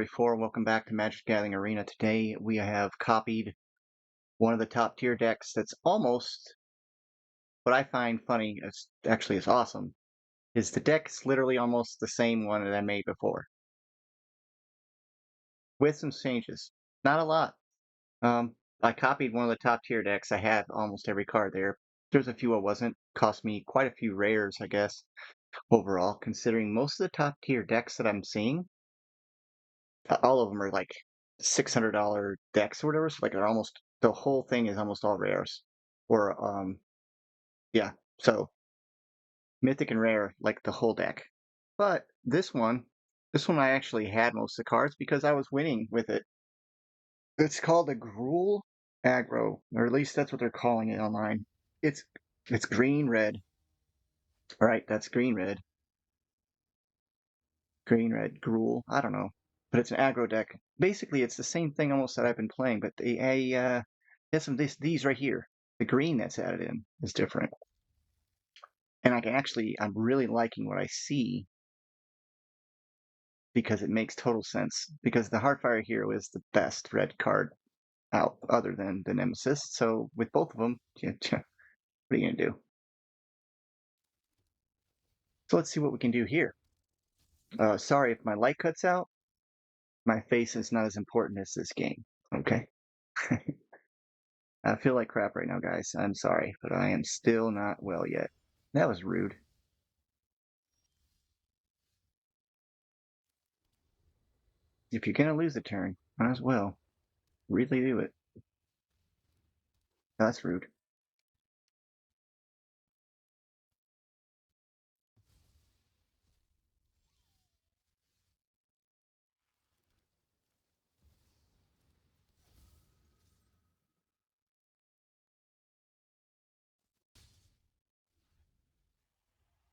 34. Welcome back to Magic Gathering Arena. Today we have copied one of the top tier decks that's almost what I find funny, it's awesome, is the deck's literally almost the same one that I made before, with some changes. Not a lot. I copied one of the top tier decks. I had almost every card there. There's a few I wasn't. Cost me quite a few rares, I guess, overall, considering most of the top tier decks that I'm seeing all of them are like $600 decks or whatever. So like they're almost the whole thing is almost all rares, or yeah. So mythic and rare like the whole deck. But this one I actually had most of the cards because I was winning with it. It's called the Gruul Aggro, or at least that's what they're calling it online. It's it's green red. All right, that's green red Gruul. I don't know, but it's an aggro deck. Basically, it's the same thing almost that I've been playing, but there's some these right here. The green that's added in is different, and I'm really liking what I see because it makes total sense. Because the Heartfire Hero is the best red card out, other than the Nemesis. So with both of them, what are you gonna do? So let's see what we can do here. Sorry if my light cuts out. My face is not as important as this game. Okay. I feel like crap right now, guys. I'm sorry, but I am still not well yet. That was rude. If you're gonna lose a turn, might as well really do it. That's rude.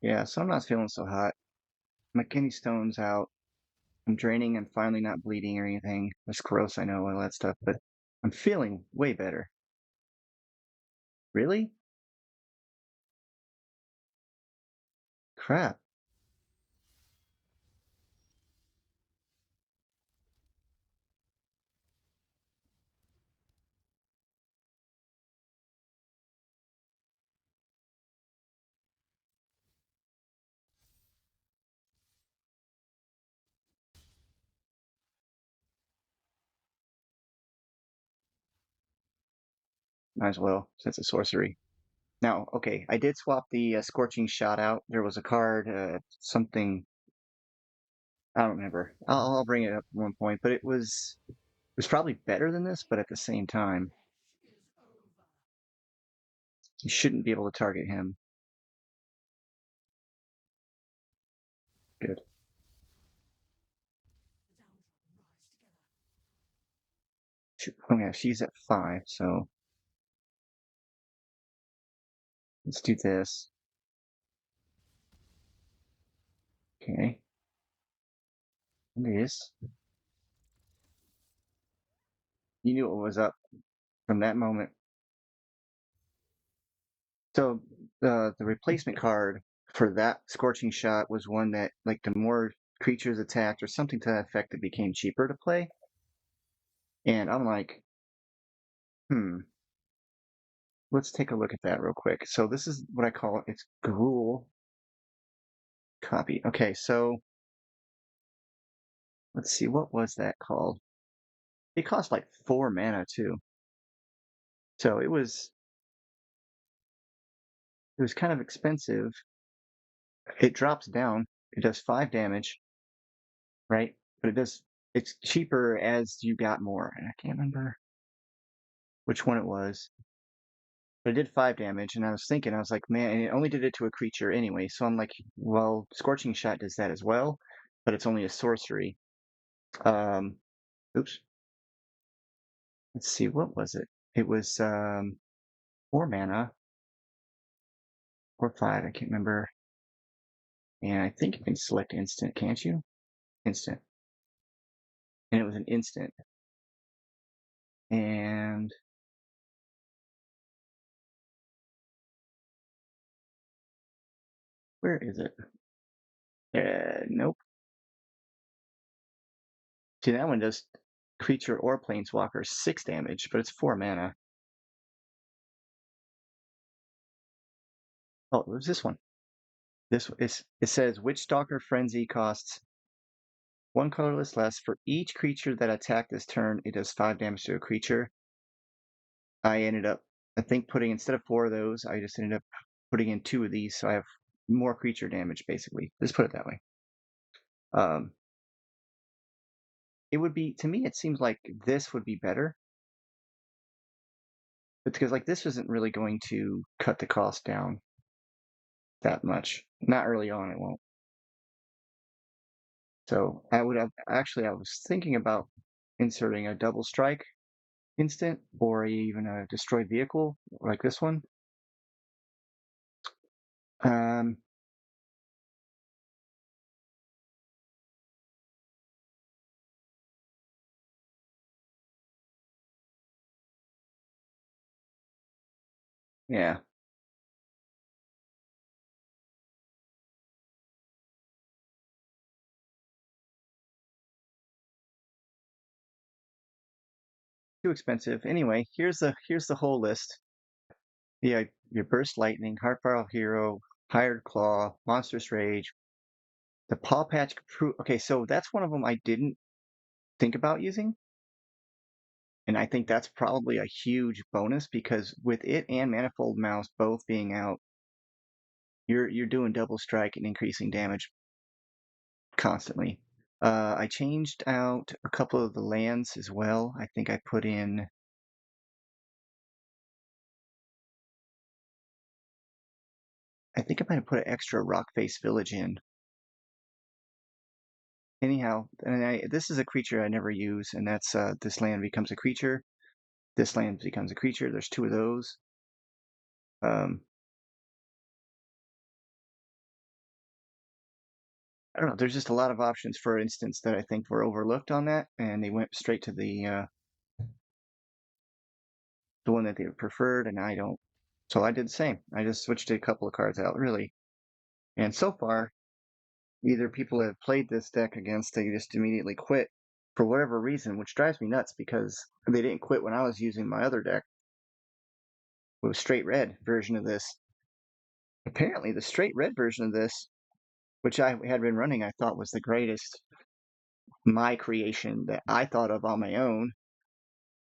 Yeah, so I'm not feeling so hot. My kidney stone's out. I'm draining. I'm finally not bleeding or anything. That's gross, I know, all that stuff, but I'm feeling way better. Really? Crap. Might as well, since it's sorcery. Now, okay, I did swap the Scorching Shot out. There was a card, something, I don't remember. I'll bring it up at one point, but it was probably better than this, but at the same time, you shouldn't be able to target him. Good. Oh yeah, she's at 5, so let's do this. Okay. This. You knew what was up from that moment. So the replacement card for that Scorching Shot was one that, like, the more creatures attacked or something to that effect, it became cheaper to play. And I'm like, hmm, let's take a look at that real quick. So this is what I call it's Gruul copy. Okay, so let's see, what was that called? It cost like 4 mana too. So it was kind of expensive. It drops down. It does 5 damage, right? But it's cheaper as you got more. And I can't remember which one it was. But it did 5 damage, and I was thinking, I was like, man, and it only did it to a creature anyway. So I'm like, well, Scorching Shot does that as well, but it's only a sorcery. Um, oops. Let's see, what was it? It was 4 mana or 5, I can't remember. And I think you can select instant, can't you? Instant. And it was an instant. And where is it? Nope. See, that one does creature or planeswalker 6 damage, but it's 4 mana. Oh, it was this one. This is it says Witchstalker Frenzy costs 1 colorless less for each creature that attacked this turn. It does 5 damage to a creature. I ended up, I think, putting instead of 4 of those, I just ended up putting in 2 of these, so I have more creature damage basically. Just put it that way. Um, it would be to me. It seems like this would be better, but because like this isn't really going to cut the cost down that much. Not early on, it won't. So I would have actually. I was thinking about inserting a double strike instant or even a destroyed vehicle like this one. Um, yeah, too expensive. Anyway, here's the whole list. Yeah, your burst lightning, Heartfire Hero, Hired Claw, Monstrous Rage, the Paw Patch. Okay, so that's one of them I didn't think about using, and I think that's probably a huge bonus because with it and Manifold Mouse both being out, you're doing double strike and increasing damage constantly. I changed out a couple of the lands as well. I think I put in. I think I might have put an extra Rockface Village in. Anyhow, and this is a creature I never use, and that's this land becomes a creature. This land becomes a creature. There's 2 of those. Um, I don't know. There's just a lot of options, for instance, that I think were overlooked on that, and they went straight to the one that they preferred, and I don't. So I did the same. I just switched a couple of cards out, really. And so far, either people have played this deck against, they just immediately quit for whatever reason, which drives me nuts because they didn't quit when I was using my other deck. It was straight red version of this. Apparently, the straight red version of this, which I had been running, I thought was the greatest, my creation that I thought of on my own.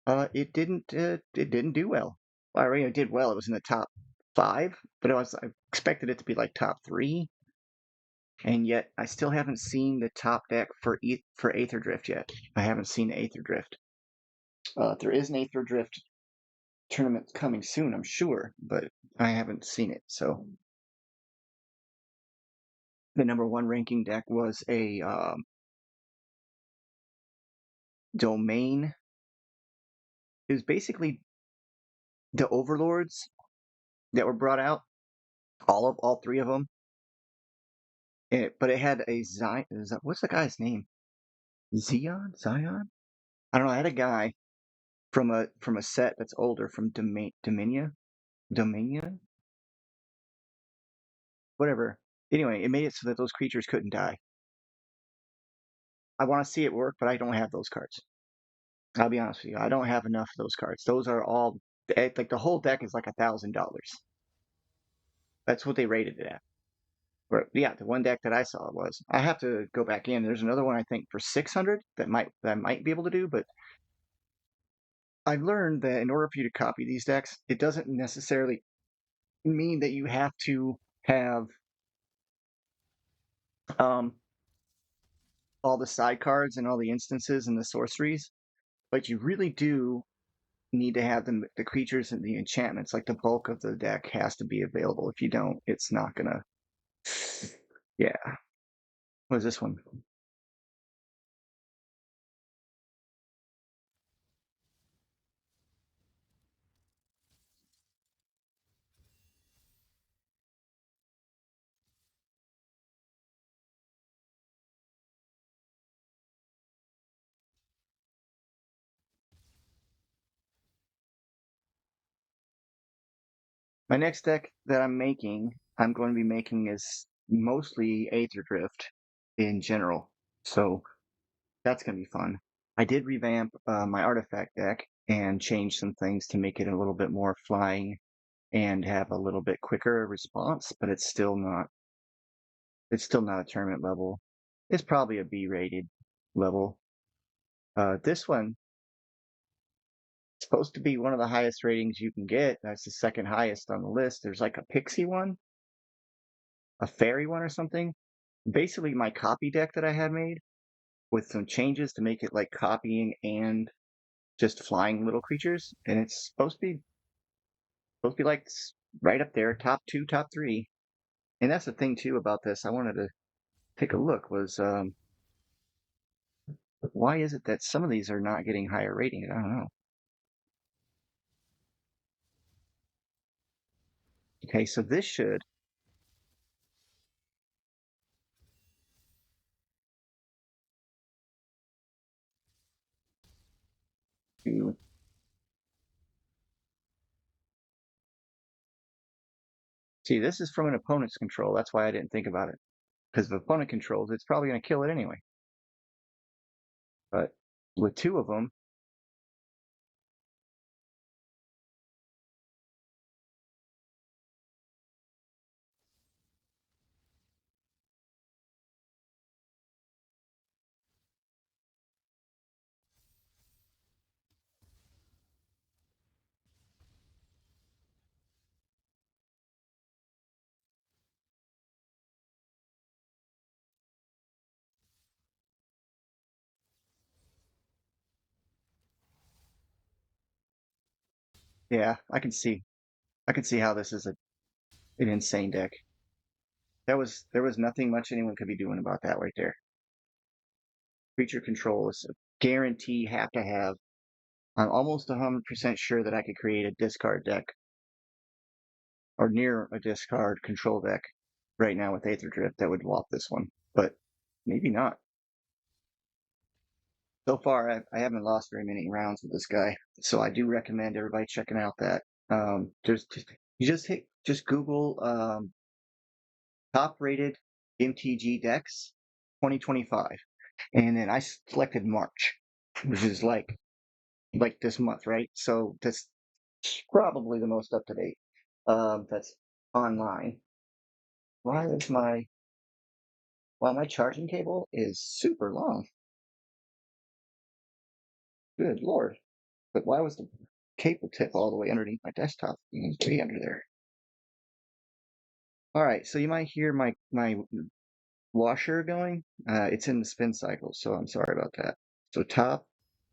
It didn't do well. Well, I mean, it did well. It was in the top 5, but I expected it to be like top 3, and yet I still haven't seen the top deck for Aether Drift yet. I haven't seen Aether Drift. There is an Aether Drift tournament coming soon, I'm sure, but I haven't seen it. So the number 1 ranking deck was a domain. It was basically the overlords that were brought out, all 3 of them. But it had a Zion. What's the guy's name? Zion? I don't know. I had a guy from a set that's older from Dominion, whatever. Anyway, it made it so that those creatures couldn't die. I want to see it work, but I don't have those cards. I'll be honest with you. I don't have enough of those cards. Those are all like the whole deck is like $1,000. That's what they rated it at. But yeah, the one deck that I saw was. I have to go back in. There's another one I think for 600 that might be able to do, but I've learned that in order for you to copy these decks, it doesn't necessarily mean that you have to have um, all the side cards and all the instances and the sorceries, but you really do need to have the creatures and the enchantments. Like the bulk of the deck has to be available. If you don't, it's not gonna. Yeah. What is this one? My next deck that I'm going to be making is mostly Aether Drift in general. So that's going to be fun. I did revamp my artifact deck and change some things to make it a little bit more flying and have a little bit quicker response, but it's still not a tournament level. It's probably a B rated level. This one supposed to be one of the highest ratings you can get. That's the second highest on the list. There's like a pixie one, a fairy one or something. Basically my copy deck that I had made with some changes to make it like copying and just flying little creatures, and it's supposed to be like right up there, top two, top three. And that's the thing too about this. I wanted to take a look was why is it that some of these are not getting higher rating? I don't know. Okay, so this should do. See, this is from an opponent's control. That's why I didn't think about it. Because if opponent controls, it's probably going to kill it anyway. But with two of them, yeah, I can see how this is an insane deck. There was nothing much anyone could be doing about that right there. Creature control is a guarantee have to have. I'm almost 100% sure that I could create a discard deck or near a discard control deck right now with Aether Drift that would wallop this one, but maybe not. So far, I haven't lost very many rounds with this guy, so I do recommend everybody checking out that. You just Google top rated MTG decks 2025, and then I selected March, which is like this month, right? So that's probably the most up to date. That's online. Why is my my charging cable is super long? Good lord! But why was the cable tip all the way underneath my desktop? It needs to be under there. All right, so you might hear my washer going. It's in the spin cycle, so I'm sorry about that. So top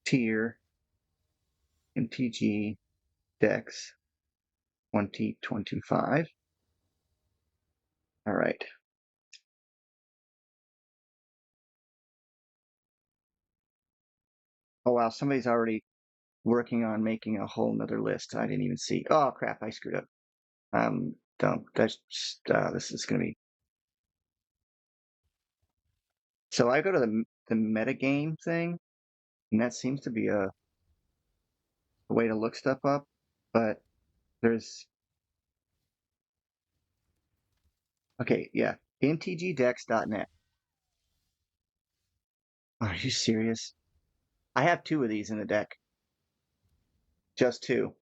tier MTG decks 2025. All right. Oh wow, somebody's already working on making a whole nother list. I didn't even see. Oh crap, I screwed up. Dumb. This is gonna be. So I go to the metagame thing, and that seems to be a way to look stuff up. But there's okay, yeah, mtgdex.net. Are you serious? I have two of these in the deck, just two.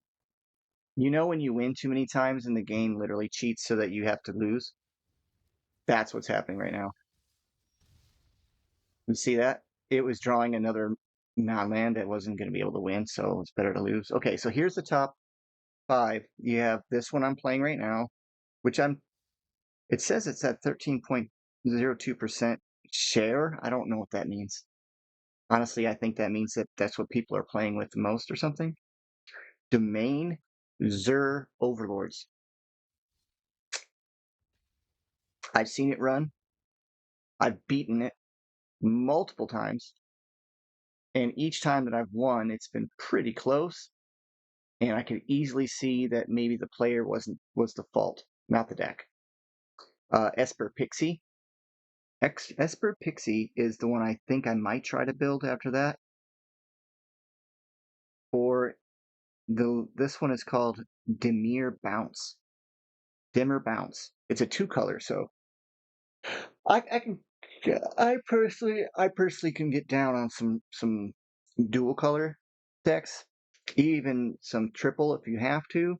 You know when you win too many times and the game literally cheats so that you have to lose? That's what's happening right now. You see that? It was drawing another non-land that wasn't going to be able to win, so it's better to lose. Okay, so here's the top five. You have this one I'm playing right now, which it says it's at 13.02% share. I don't know what that means. Honestly, I think that means that that's what people are playing with the most or something. Domain Zur Overlords. I've seen it run. I've beaten it multiple times. And each time that I've won, it's been pretty close. And I could easily see that maybe the player was the fault, not the deck. Esper Pixie. Esper Pixie is the one I think I might try to build after that. Or this one is called Dimir Bounce. Dimmer Bounce. It's a two color, so I can I personally can get down on some dual color decks, even some triple if you have to.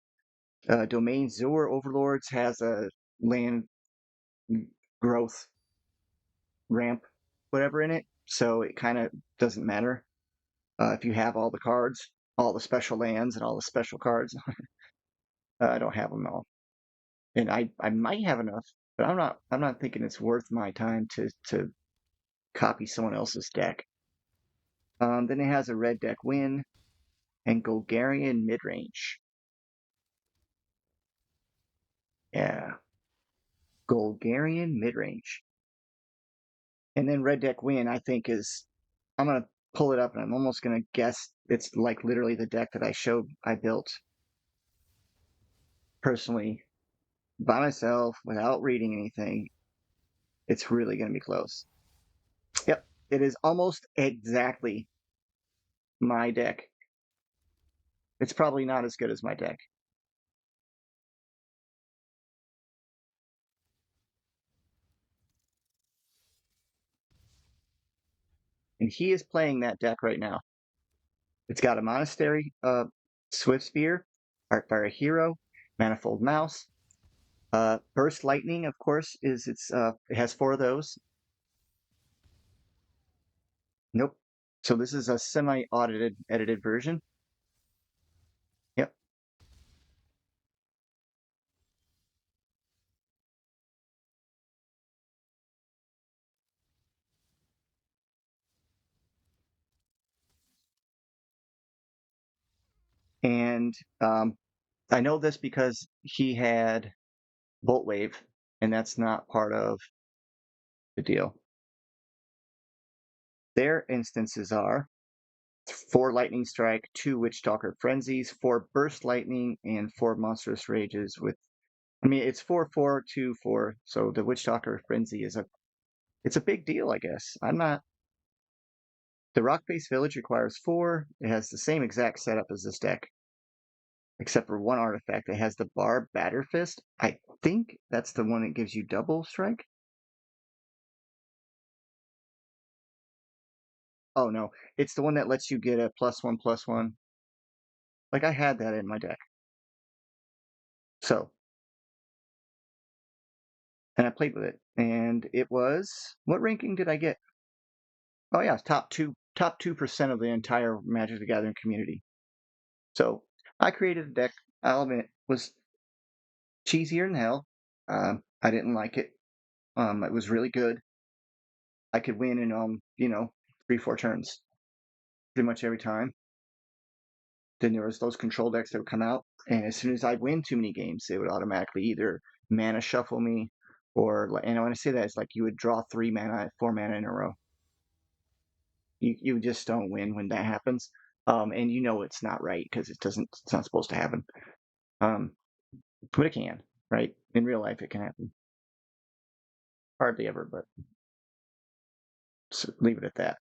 Domain Zor Overlords has a land growth ramp, whatever in it, so it kind of doesn't matter if you have all the cards, all the special lands, and all the special cards. I don't have them all, and I might have enough, but I'm not thinking it's worth my time to copy someone else's deck. Then it has a red deck win and Golgarian midrange. Yeah, Golgarian midrange. And then red deck win, I think is I'm gonna pull it up and I'm almost gonna guess it's like literally the deck that I built personally by myself without reading anything. It's really gonna be close. Yep, it is almost exactly my deck. It's probably not as good as my deck. And he is playing that deck right now. It's got a Monastery, Swift Spear, Artfire Hero, Manifold Mouse, Burst Lightning, of course, it has four of those. Nope. So this is a semi-audited, edited version. Yep. And I know this because he had Bolt Wave, and that's not part of the deal. Their instances are four Lightning Strike, two Witchstalker Frenzies, four Burst Lightning, and four Monstrous Rages with I mean, it's 4-4-2-4, so the Witchstalker Frenzy it's a big deal, I guess. I'm not. The Rock-based Village requires four. It has the same exact setup as this deck, except for one artifact. It has the Barb Batterfist. I think that's the one that gives you double strike. Oh no, it's the one that lets you get a +1/+1. Like I had that in my deck. So, and I played with it, and it was what ranking did I get? Oh yeah, top 2% of the entire Magic the Gathering community. So I created a deck. I'll admit was cheesier than hell. I didn't like it. It was really good. I could win in 3-4 turns pretty much every time. Then there was those control decks that would come out, and as soon as I'd win too many games, they would automatically either mana shuffle me, and when I say that, it's like you would draw 3 mana, 4 mana in a row. You just don't win when that happens, and you know it's not right because it's not supposed to happen. Um, but it can, right? In real life, it can happen. Hardly ever, but leave it at that.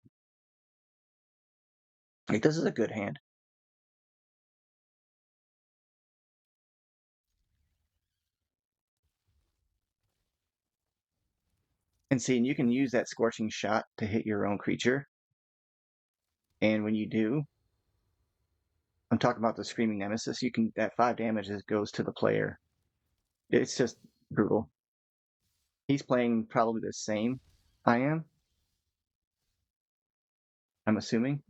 Like this is a good hand. And see, and you can use that scorching shot to hit your own creature. And when you do, I'm talking about the screaming nemesis. You can that 5 damage goes to the player. It's just brutal. He's playing probably the same I am. I'm assuming.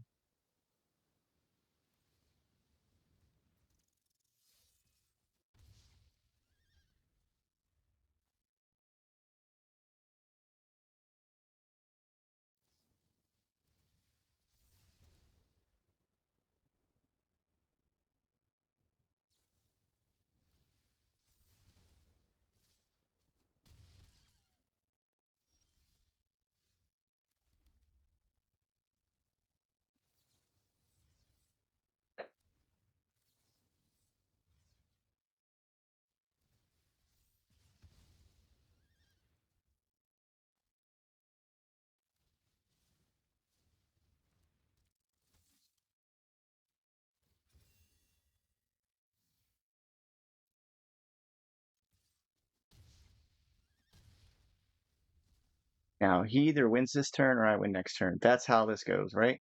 Now he either wins this turn or I win next turn. That's how this goes, right?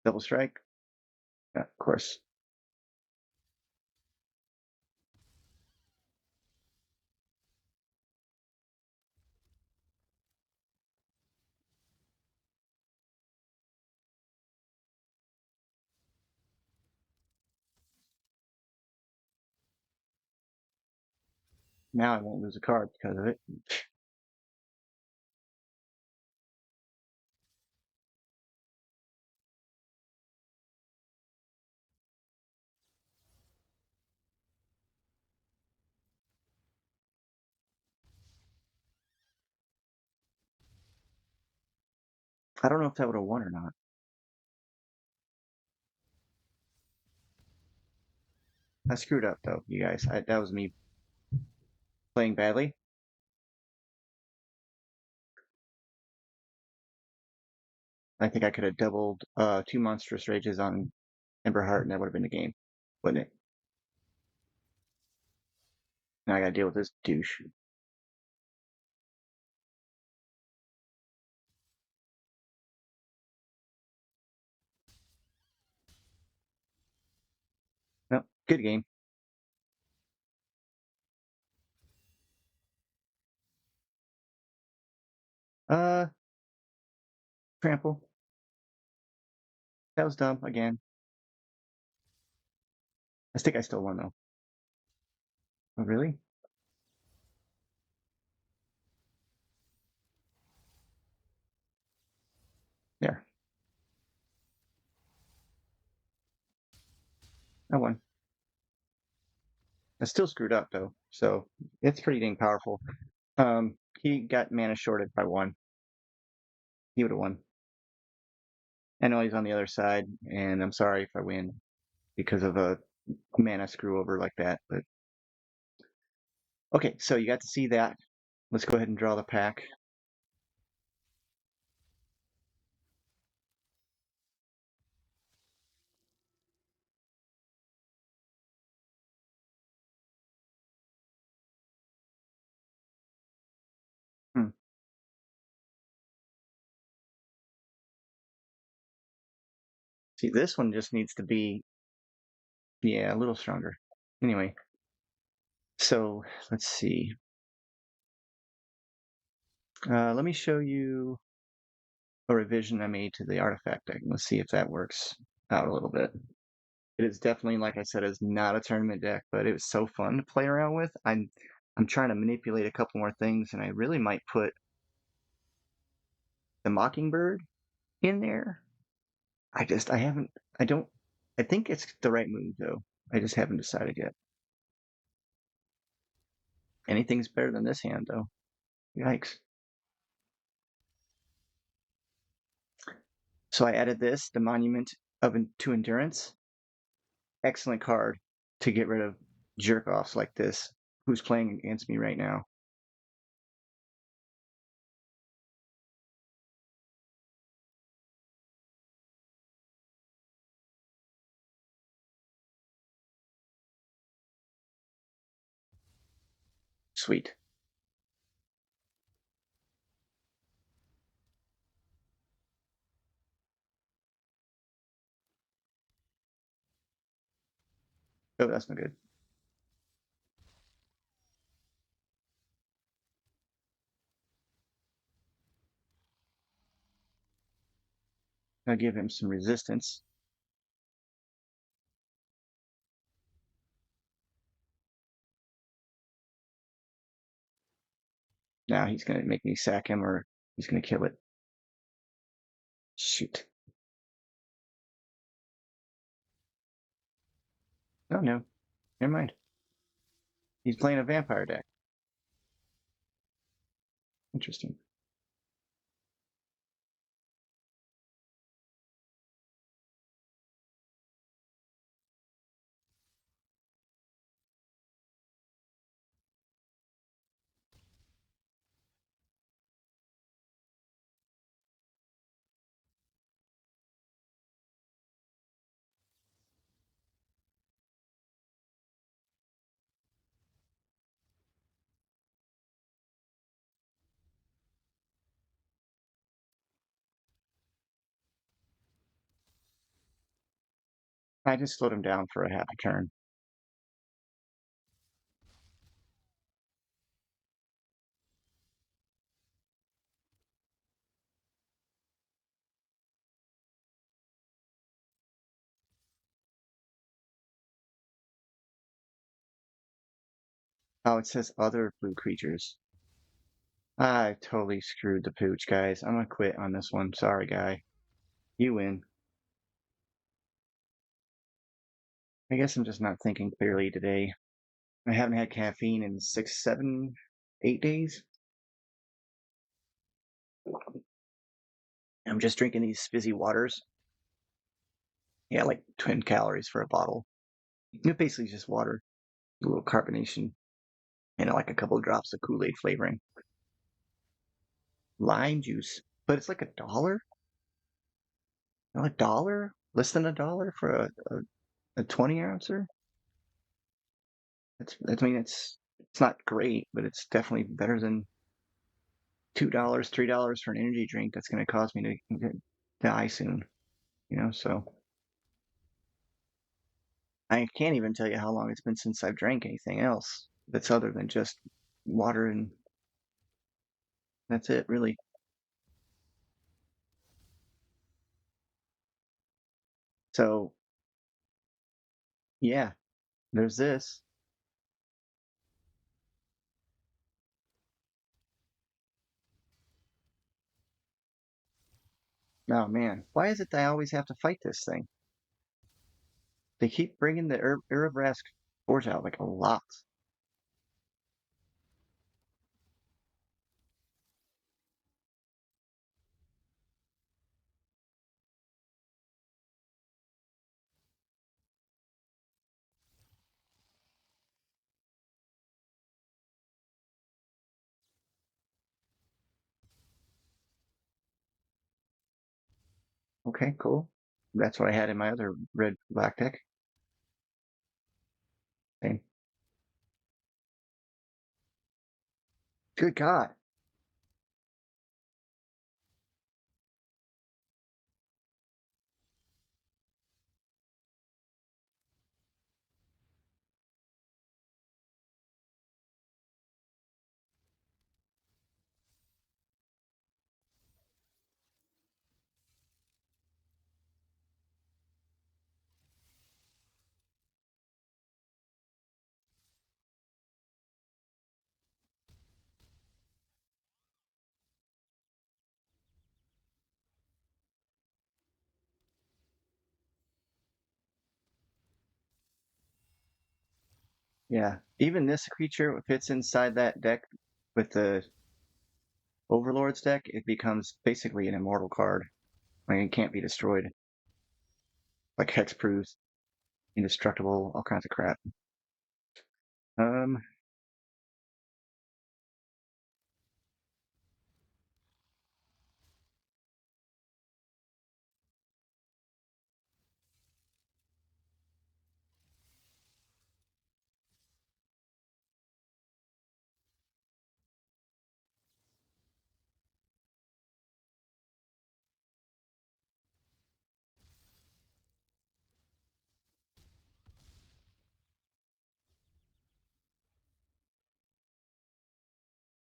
Double strike. Yeah, of course. Now I won't lose a card because of it. I don't know if that would have won or not. I screwed up though, you guys. That was me playing badly. I think I could have doubled two monstrous rages on Ember Heart, and that would have been the game, wouldn't it? Now I gotta deal with this douche. No, good game. Uh, Trample. That was dumb again. I think I still won though. Oh, really? There, I won. I still screwed up though, so it's pretty dang powerful. He got mana shorted by one. He would have won. I know he's on the other side, and I'm sorry if I win because of a mana screw over like that. But okay, so you got to see that. Let's go ahead and draw the pack. Hmm. See, this one just needs to be, yeah, a little stronger. Anyway, so let's see. Let me show you a revision I made to the artifact deck. Let's see if that works out a little bit. It is definitely, like I said, is not a tournament deck, but it was so fun to play around with. I'm trying to manipulate a couple more things, and I really might put the Mockingbird in there. I haven't, I don't, I think it's the right move though. I just haven't decided yet. Anything's better than this hand though. Yikes. So I added this, the Monument to Endurance. Excellent card to get rid of jerk offs like this, who's playing against me right now. Sweet. Oh, that's no good. I'll give him some resistance. Now he's gonna make me sack him or he's gonna kill it. Shoot. Oh no. Never mind. He's playing a vampire deck. Interesting. I just slowed him down for a half a turn. Oh, it says other blue creatures. I totally screwed the pooch, guys. I'm gonna quit on this one. Sorry, guy. You win. I guess I'm just not thinking clearly today. I haven't had caffeine in 6, 7, 8 days. I'm just drinking these fizzy waters. Yeah, like 10 calories for a bottle. It basically is just water, a little carbonation, and like a couple of drops of Kool-Aid flavoring. Lime juice, but it's like $1. $1? Less than $1 for a 20 ouncer? I mean, it's not great, but it's definitely better than $2, $3 for an energy drink that's going to cause me to die soon. So I can't even tell you how long it's been since I've drank anything else that's other than just water, and that's it, really. So yeah, there's this. Oh man, why is it that I always have to fight this thing? They keep bringing the Urabrask Forge out like a lot. Okay, cool. That's what I had in my other red black deck. Okay. Good God. Yeah. Even this creature fits inside that deck with the Overlord's deck. It becomes basically an immortal card. I mean, it can't be destroyed. Like hexproof, indestructible, all kinds of crap. Um,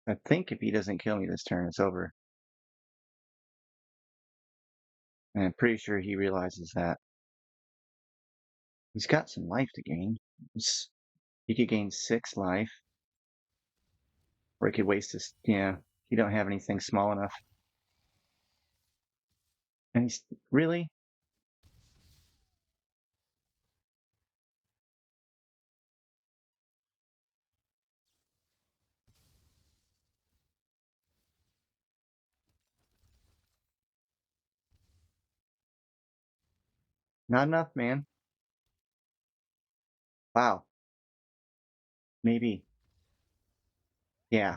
I think if he doesn't kill me this turn, it's over. And I'm pretty sure he realizes that. He's got some life to gain. He could gain 6 life, or he could waste his. Yeah, he don't have anything small enough. And he's really not enough, man. Wow, maybe. Yeah,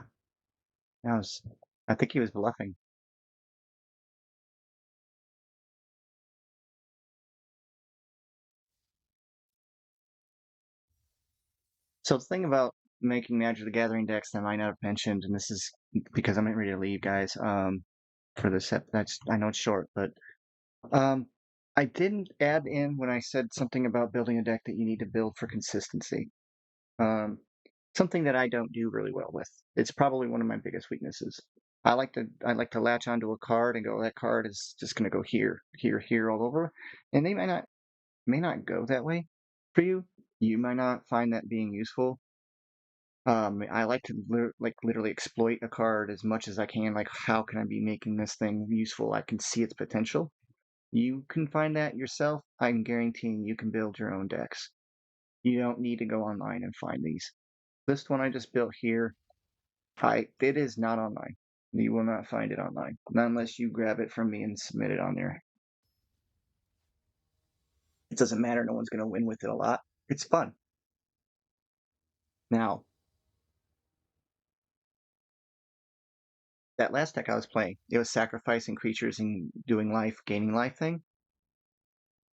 that was. I think he was bluffing. So the thing about making Magic the Gathering decks that I might not have mentioned, and this is because I'm getting ready to leave, guys. For this, that's I know it's short, but um, I didn't add in when I said something about building a deck that you need to build for consistency. Um, Something that I don't do really well with. It's probably one of my biggest weaknesses. I like to latch onto a card and go, that card is just going to go here, here, here, all over, and they may not go that way for you. You might not find that being useful. I like to literally exploit a card as much as I can. Like, how can I be making this thing useful? I can see its potential. You can find that yourself. I'm guaranteeing you can build your own decks. You don't need to go online and find these. This one I just built here, it is not online. You will not find it online, not unless you grab it from me and submit it on there. It doesn't matter. No one's going to win with it a lot. It's fun. Now, that last deck I was playing, it was sacrificing creatures and doing life, gaining life thing.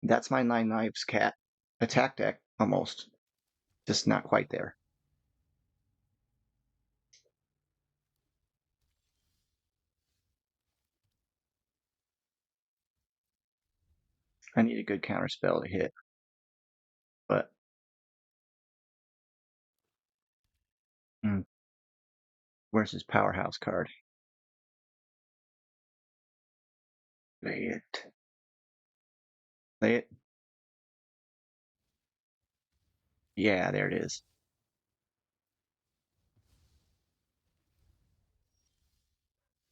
That's my Nine Knives cat attack deck, almost. Just not quite there. I need a good counter spell to hit. But mm, where's his powerhouse card? Play it. Play it. Yeah, there it is.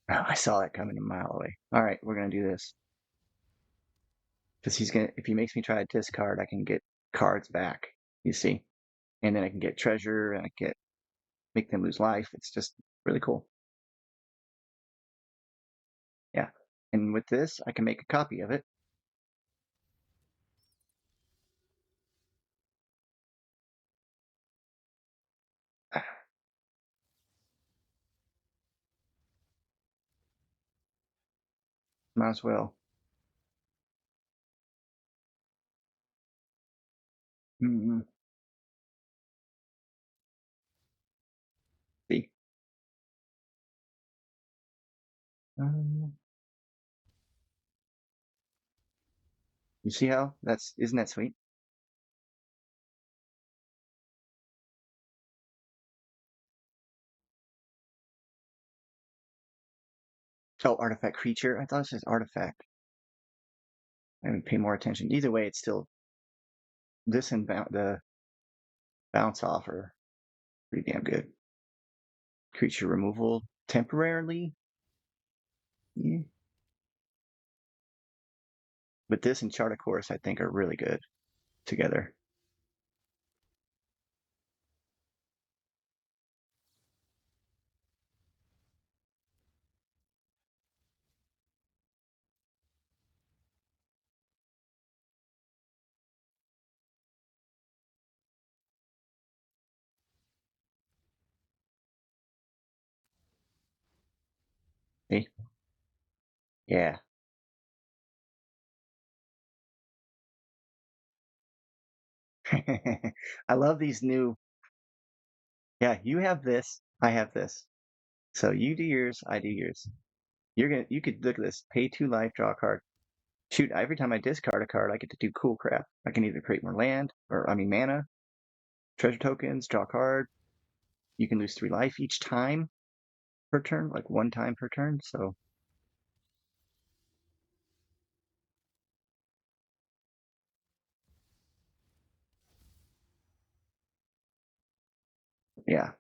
Oh, I saw that coming a mile away. All right, we're gonna do this because if he makes me try a discard, I can get cards back. You see, and then I can get treasure and make them lose life. It's just really cool. Yeah, and with this, I can make a copy of it. Might as well. Mm-hmm. See, um, you see how isn't that sweet? Oh, artifact creature. I thought it says artifact. I didn't pay more attention. Either way, it's still this and the bounce off are pretty damn good. Creature removal temporarily. Yeah. But this and Chart a Course, I think, are really good together. See? Yeah. I love these new. Yeah, you have this. I have this. So you do yours. I do yours. You could look at this. Pay 2 life, draw a card. Shoot, every time I discard a card, I get to do cool crap. I can either create more land, or I mean mana, treasure tokens, draw a card. You can lose 3 life each time per turn, like one time per turn. So yeah,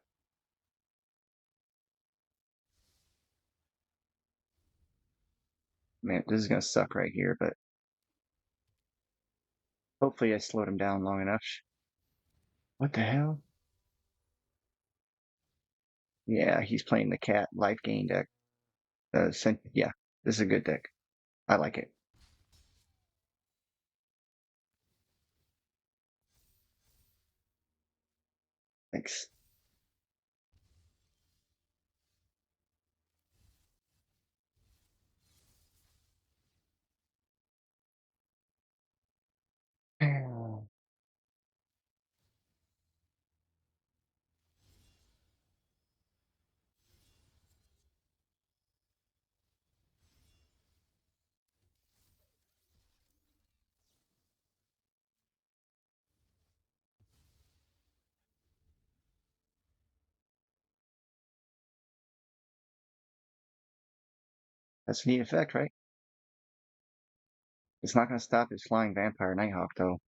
man, this is gonna suck right here, but hopefully I slowed him down long enough. What the hell? Yeah, he's playing the cat life gain deck. Yeah, this is a good deck. I like it. Thanks. That's a neat effect, right? It's not going to stop his flying vampire Nighthawk, though,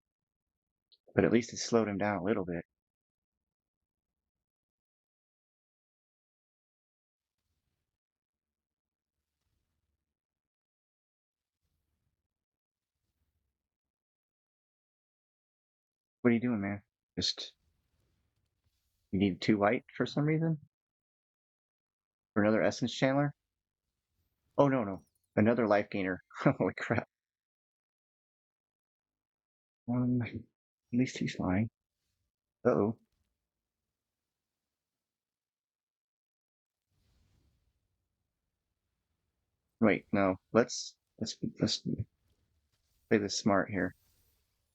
but at least it slowed him down a little bit. What are you doing, man? Just, you need two white for some reason? For another essence channeler? Oh, no, no. Another life gainer. Holy crap. At least he's flying. Uh-oh. Wait, no. Let's play this smart here.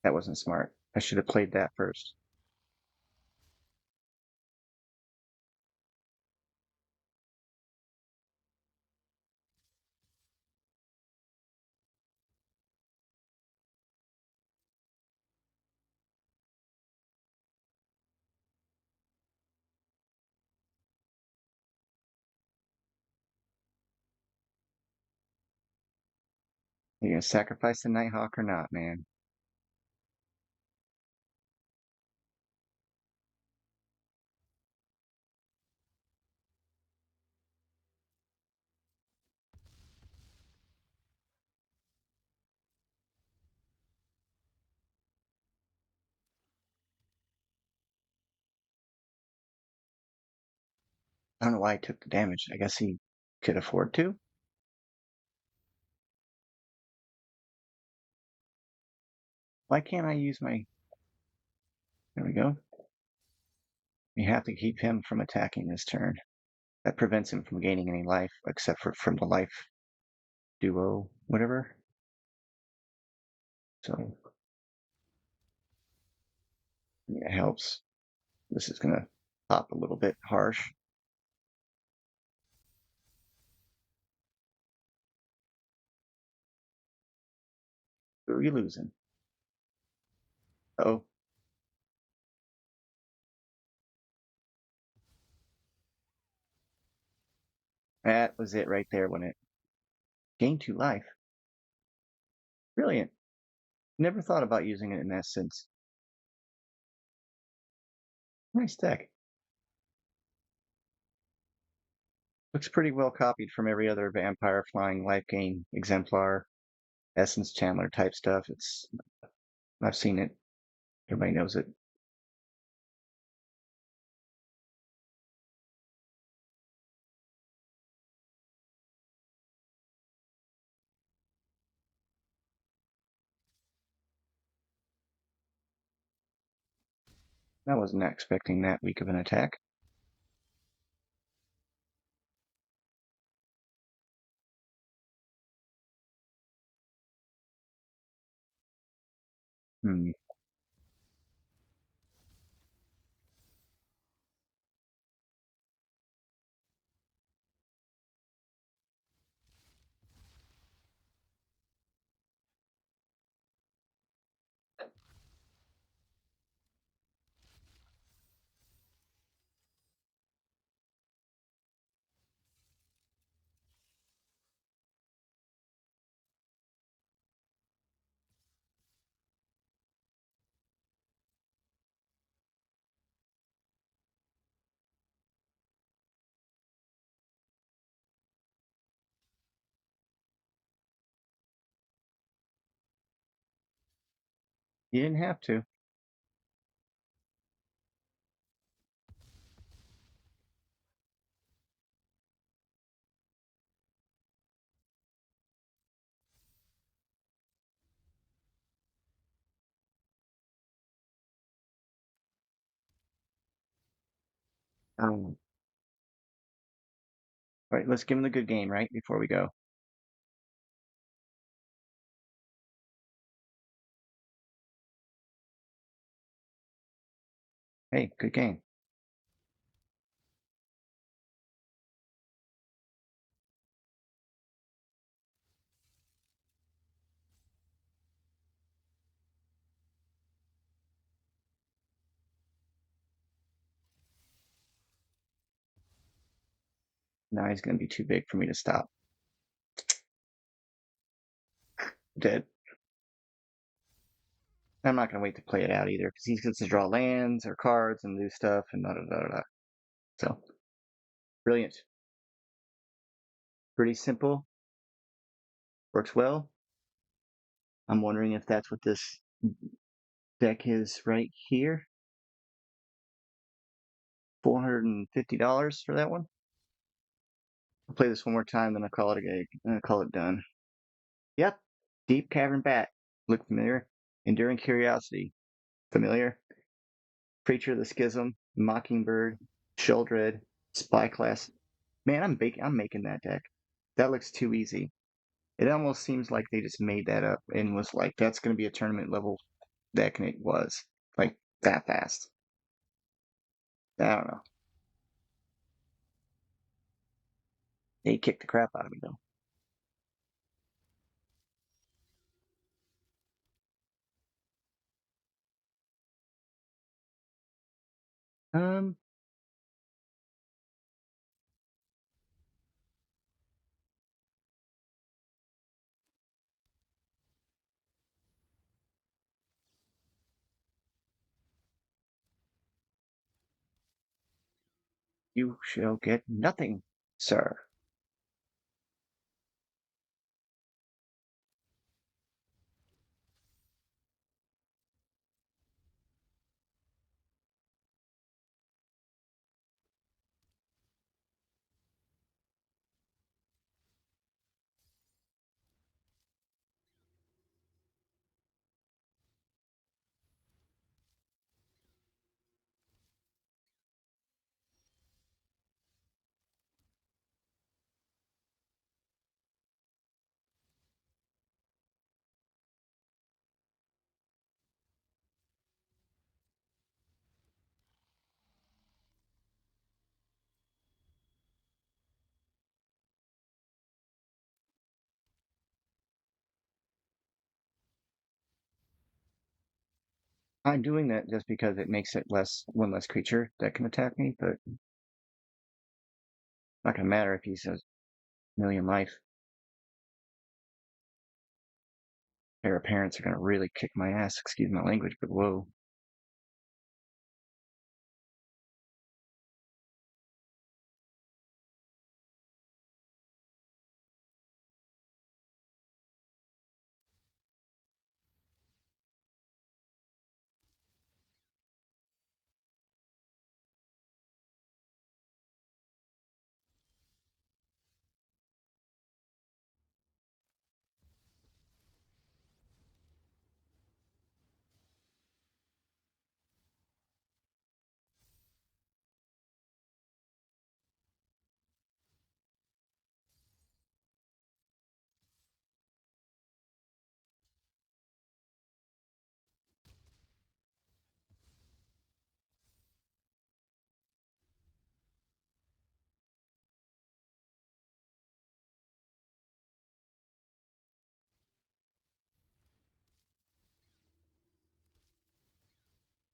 That wasn't smart. I should have played that first. Are you gonna sacrifice the Nighthawk or not, man? I don't know why he took the damage. I guess he could afford to. Why can't I use my... There we go. You have to keep him from attacking this turn. That prevents him from gaining any life, except for from the life duo, whatever. So, yeah, it helps. This is gonna pop a little bit harsh. Who are you losing? Oh, that was it right there when it gained two life. Brilliant. Never thought about using it in that sense. Nice deck. Looks pretty well copied from every other vampire flying life gain exemplar, essence channeler type stuff. I've seen it. Everybody knows it. I wasn't expecting that weak of an attack. Hmm. You didn't have to. All right, let's give him the good game, right? Before we go. Hey, good game. Now he's going to be too big for me to stop. dead. I'm not gonna wait to play it out either because he gets to draw lands or cards and do stuff and da da da da. So brilliant, pretty simple, works well. I'm wondering if that's what this deck is right here. $450 for that one. I'll play this one more time, then I'll call it call it done. Yep, Deep Cavern Bat. Look familiar? Enduring Curiosity. Familiar? Creature of the Schism, Mockingbird, Sheoldred, Spyglass. Man, I'm making that deck. That looks too easy. It almost seems like they just made that up and was like, that's going to be a tournament level deck, and it was like that fast. I don't know. They kicked the crap out of me though. Um, you shall get nothing, sir. I'm doing that just because it makes it one less creature that can attack me, but not gonna matter if he's a million life. Pair of parents are gonna really kick my ass, excuse my language, but whoa.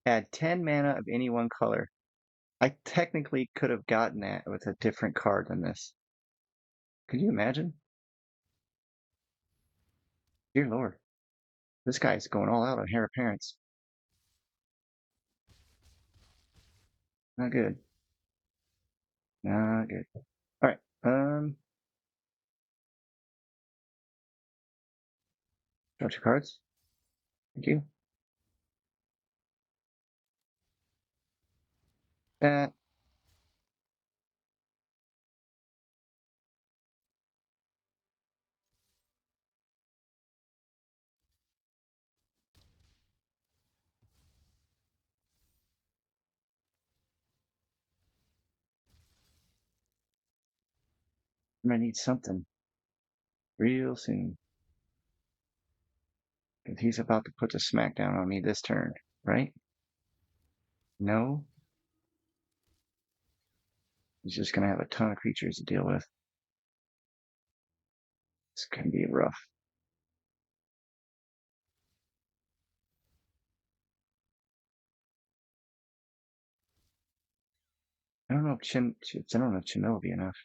Add 10 mana of any one color. I technically could have gotten that with a different card than this. Could you imagine? Dear Lord. This guy's going all out on Hair Parents. Not good. Not good. Alright. Draw two cards. Thank you. Uh, I'm gonna need something real soon. Because he's about to put the smackdown on me this turn, right? No? He's just gonna have a ton of creatures to deal with. It's gonna be rough. I don't know if I don't know if Chin will be enough.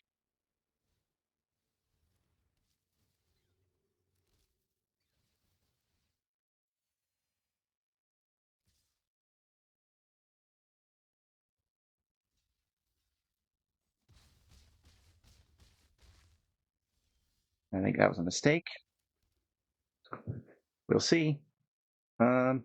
I think that was a mistake. We'll see. Um,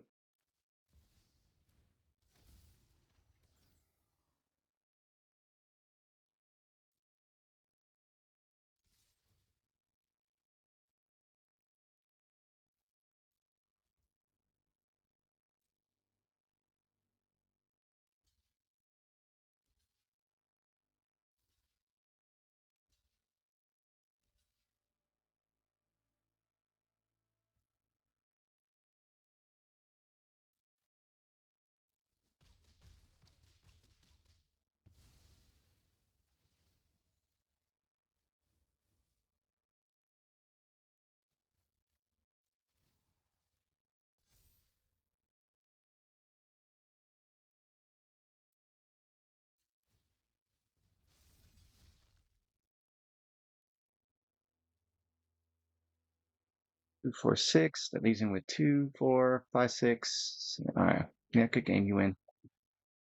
2, 4, 6. That leaves him with 2, 4, 5, 6. All right. Yeah, good game. You win.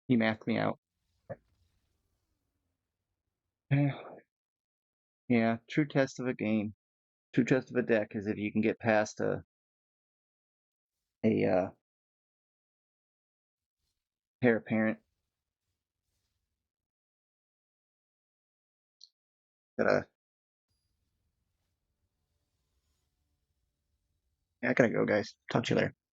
He mathed me out. Yeah, true test of a game. True test of a deck is if you can get past a pair apparent. Gotta, yeah, I gotta go, guys. Talk to you later.